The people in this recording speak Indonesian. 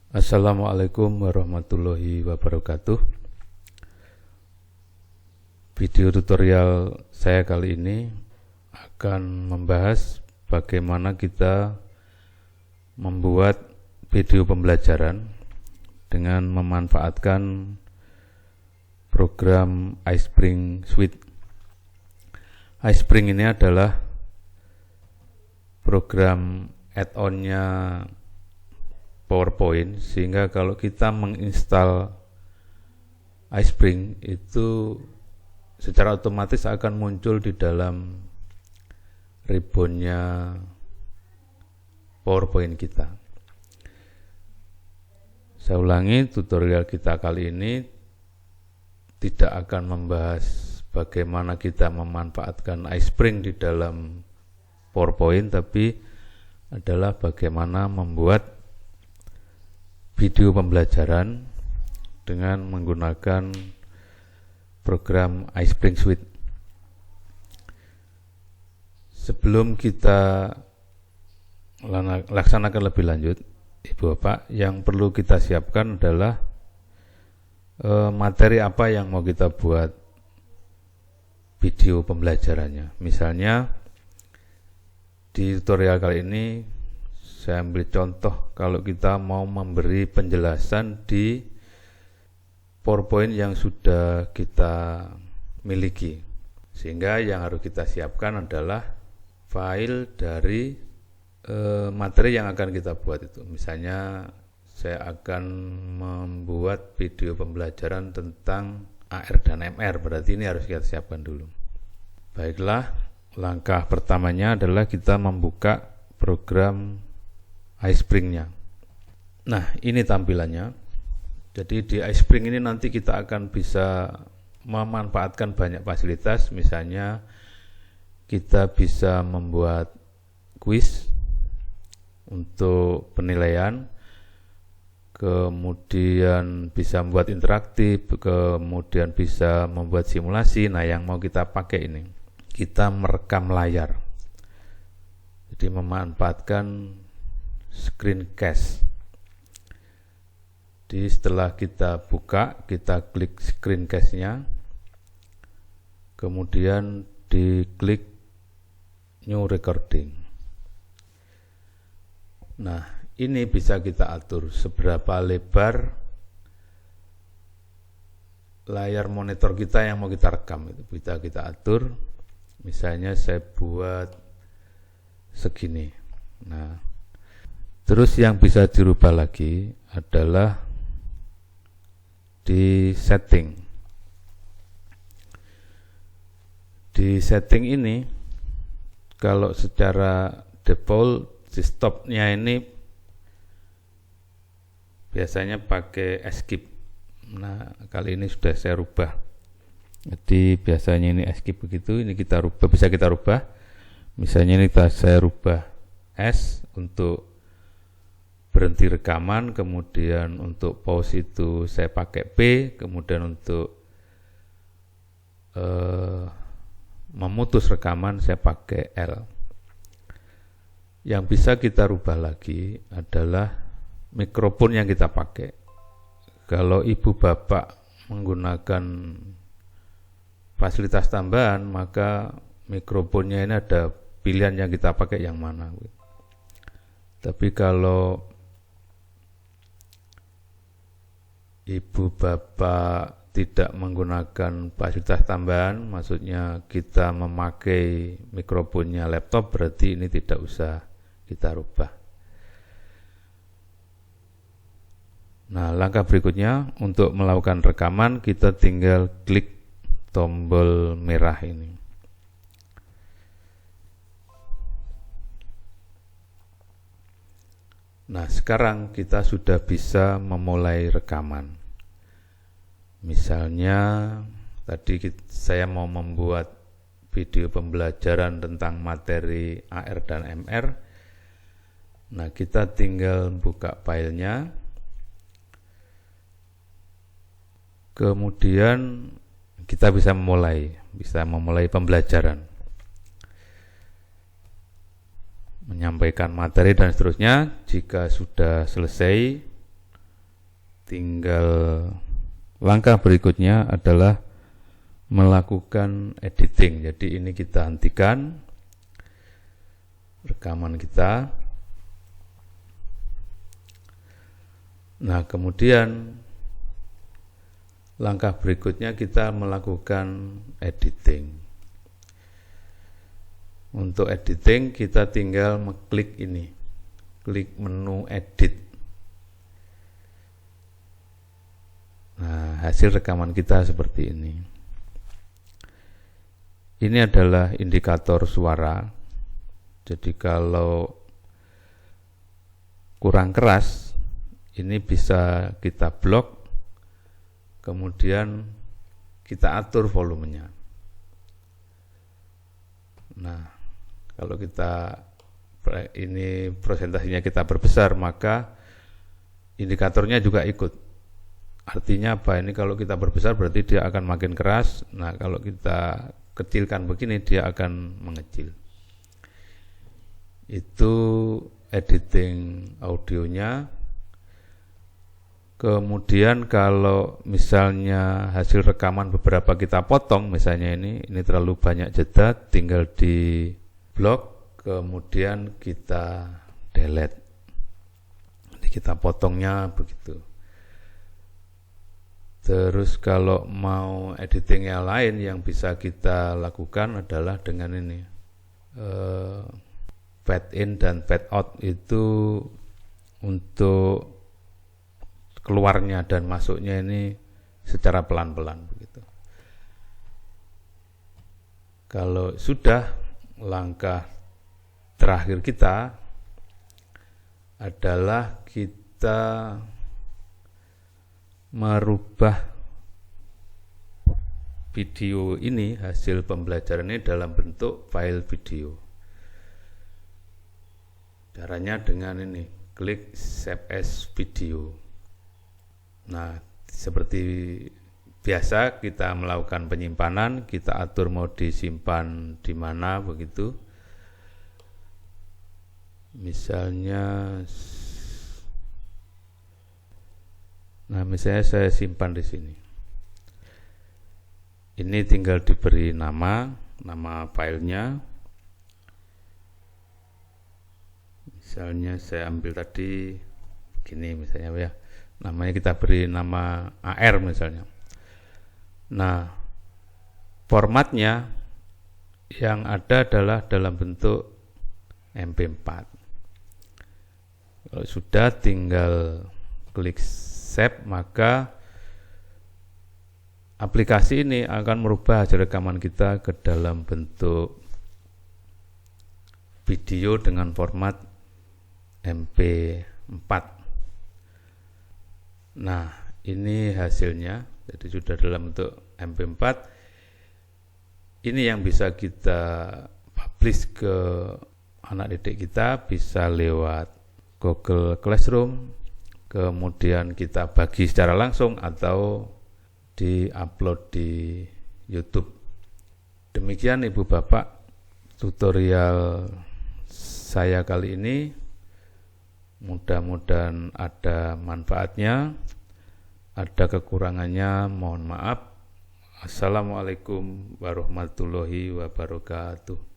Assalamualaikum warahmatullahi wabarakatuh. Video tutorial saya kali ini akan membahas bagaimana kita membuat video pembelajaran dengan memanfaatkan program iSpring Suite. iSpring ini adalah program add-on-nya PowerPoint, sehingga kalau kita menginstal iSpring itu secara otomatis akan muncul di dalam ribbonnya PowerPoint kita. Saya ulangi, tutorial kita kali ini tidak akan membahas bagaimana kita memanfaatkan iSpring di dalam PowerPoint, tapi adalah bagaimana membuat video pembelajaran dengan menggunakan program iSpring Suite. Sebelum kita laksanakan lebih lanjut, Ibu Bapak, yang perlu kita siapkan adalah materi apa yang mau kita buat video pembelajarannya. Misalnya di tutorial kali ini saya ambil contoh kalau kita mau memberi penjelasan di PowerPoint yang sudah kita miliki, sehingga yang harus kita siapkan adalah file dari materi yang akan kita buat itu. Misalnya saya akan membuat video pembelajaran tentang AR dan MR, berarti ini harus kita siapkan dulu. Baiklah, langkah pertamanya adalah kita membuka program iSpring-nya. Nah, ini tampilannya. Jadi di iSpring ini nanti kita akan bisa memanfaatkan banyak fasilitas. Misalnya kita bisa membuat kuis untuk penilaian, kemudian bisa membuat interaktif, kemudian bisa membuat simulasi. Nah, yang mau kita pakai ini, kita merekam layar. Jadi memanfaatkan screencast. Jadi setelah kita buka, kita klik screencast-nya, kemudian diklik new recording. Nah, ini bisa kita atur seberapa lebar layar monitor kita yang mau kita rekam, itu bisa kita atur. Misalnya saya buat segini. Nah, terus yang bisa dirubah lagi adalah di setting. Di setting ini, kalau secara default di stopnya ini biasanya pakai escape. Nah, kali ini sudah saya rubah. Jadi biasanya ini escape begitu, ini kita rubah, bisa kita rubah. Misalnya ini saya rubah S untuk berhenti rekaman, kemudian untuk pause itu saya pakai P, kemudian untuk memutus rekaman saya pakai L. Yang bisa kita rubah lagi adalah mikrofon yang kita pakai. Kalau ibu bapak menggunakan fasilitas tambahan, maka mikrofonnya ini ada pilihan yang kita pakai yang mana. Tapi kalau ibu bapak tidak menggunakan fasilitas tambahan, maksudnya kita memakai mikrofonnya laptop, berarti ini tidak usah kita rubah. Nah, langkah berikutnya untuk melakukan rekaman, kita tinggal klik tombol merah ini. Nah, sekarang kita sudah bisa memulai rekaman. Misalnya tadi saya mau membuat video pembelajaran tentang materi AR dan MR. Nah, kita tinggal buka filenya, kemudian kita bisa memulai pembelajaran, menyampaikan materi dan seterusnya. Jika sudah selesai, tinggal langkah berikutnya adalah melakukan editing. Jadi ini kita hentikan rekaman kita. Nah, kemudian langkah berikutnya kita melakukan editing. Untuk editing kita tinggal mengklik ini, klik menu edit. Nah, hasil rekaman kita seperti ini. Ini adalah indikator suara. Jadi kalau kurang keras, ini bisa kita blok, kemudian kita atur volumenya. Nah, kalau ini presentasinya kita perbesar, maka indikatornya juga ikut. Artinya apa? Ini kalau kita perbesar berarti dia akan makin keras. Nah, kalau kita kecilkan begini, dia akan mengecil. Itu editing audionya. Kemudian kalau misalnya hasil rekaman beberapa kita potong, misalnya ini terlalu banyak jeda, tinggal di blok, kemudian kita delete. Jadi kita potongnya begitu. Terus kalau mau editing yang lain yang bisa kita lakukan adalah dengan ini, fade in dan fade out. Itu untuk keluarnya dan masuknya ini secara pelan-pelan begitu. Kalau sudah, langkah terakhir kita adalah kita merubah video ini, hasil pembelajaran ini dalam bentuk file video. Caranya dengan ini, klik save as video. Nah, seperti biasa kita melakukan penyimpanan, kita atur mau disimpan di mana begitu. Misalnya saya simpan di sini. Ini tinggal diberi nama filenya. Misalnya saya ambil tadi begini misalnya ya. Namanya kita beri nama AR misalnya. Nah, formatnya yang ada adalah dalam bentuk MP4. Kalau sudah, tinggal klik save, maka aplikasi ini akan merubah hasil rekaman kita ke dalam bentuk video dengan format MP4. Nah, ini hasilnya. Jadi sudah dalam bentuk MP4. Ini yang bisa kita publish ke anak didik kita, bisa lewat Google Classroom, kemudian kita bagi secara langsung atau di-upload di YouTube. Demikian Ibu Bapak tutorial saya kali ini. Mudah-mudahan ada manfaatnya. Ada kekurangannya, mohon maaf. Assalamualaikum warahmatullahi wabarakatuh.